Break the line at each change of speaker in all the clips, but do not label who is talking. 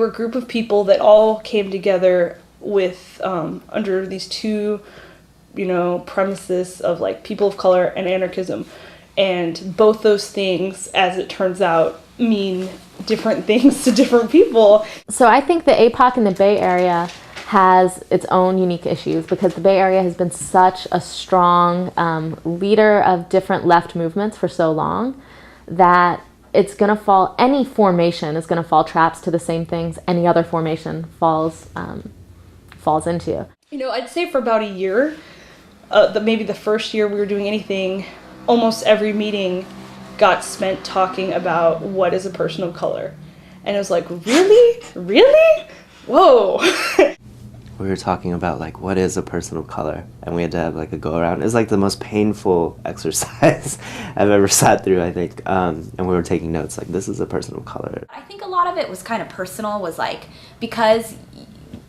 were a group of people that all came together with under these two, premises of like people of color and anarchism. And both those things, as it turns out, mean different things to different people.
So I think the APOC in the Bay Area has its own unique issues because the Bay Area has been such a strong leader of different left movements for so long that it's going to fall, any formation is going to fall traps to the same things any other formation falls into.
I'd say for about a year, maybe the first year we were doing anything, almost every meeting got spent talking about what is a person of color. And it was like, really? Really? Whoa.
We were talking about like what is a person of color, and we had to have like a go around. It's like the most painful exercise I've ever sat through, I think. And we were taking notes like, this is a person of color.
I think a lot of it was kind of personal, was like because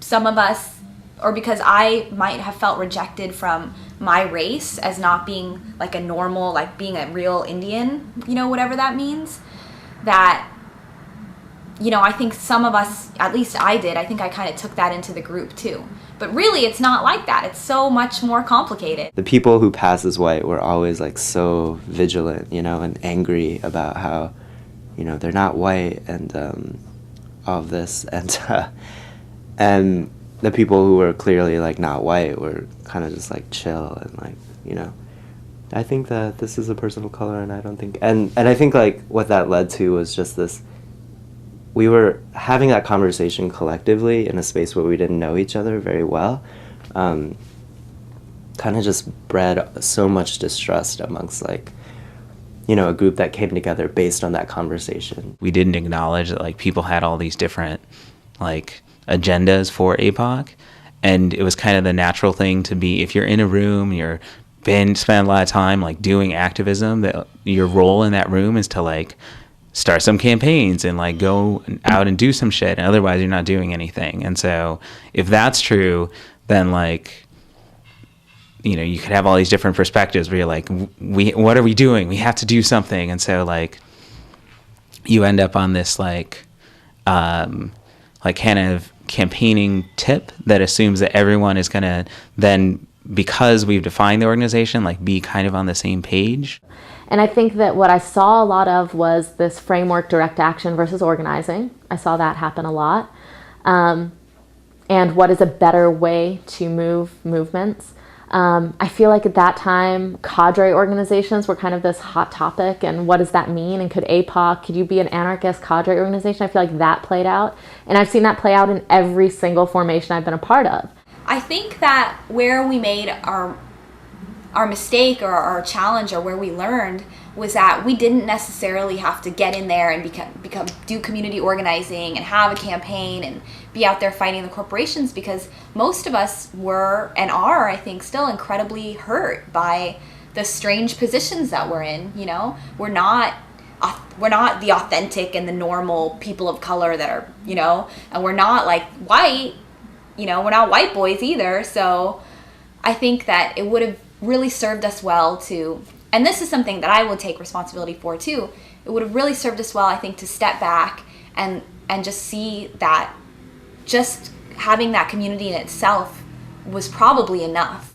some of us, or because I might have felt rejected from my race as not being like a normal, like being a real Indian, whatever that means, that I think some of us, at least I did, I think I kind of took that into the group too. But really, it's not like that. It's so much more complicated.
The people who pass as white were always like so vigilant, and angry about how, they're not white and all of this. And the people who were clearly like not white were kind of just like chill and like, I think that this is a person of color, and I don't think, and I think like what that led to was just this. We were having that conversation collectively in a space where we didn't know each other very well, kind of just bred so much distrust amongst like, a group that came together based on that conversation.
We didn't acknowledge that like people had all these different like agendas for APOC, and it was kind of the natural thing to be, if you're in a room, spend a lot of time like doing activism, that your role in that room is to like start some campaigns and like go out and do some shit, and otherwise you're not doing anything. And so if that's true, then like, you could have all these different perspectives where you're like, what are we doing? We have to do something. And so like you end up on this like kind of campaigning tip that assumes that everyone is going to then, because we've defined the organization, like be kind of on the same page.
And I think that what I saw a lot of was this framework, direct action versus organizing. I saw that happen a lot. And what is a better way to move movements? I feel like at that time, cadre organizations were kind of this hot topic, and what does that mean? And could you be an anarchist cadre organization? I feel like that played out. And I've seen that play out in every single formation I've been a part of.
I think that where we made our mistake or our challenge, or where we learned, was that we didn't necessarily have to get in there and do community organizing and have a campaign and be out there fighting the corporations, because most of us were and are, I think, still incredibly hurt by the strange positions that we're in. We're not the authentic and the normal people of color that are, and we're not like white, we're not white boys either. So I think that it would have really served us well to, and this is something that I will take responsibility for too, it would have really served us well, I think, to step back and just see that just having that community in itself was probably enough.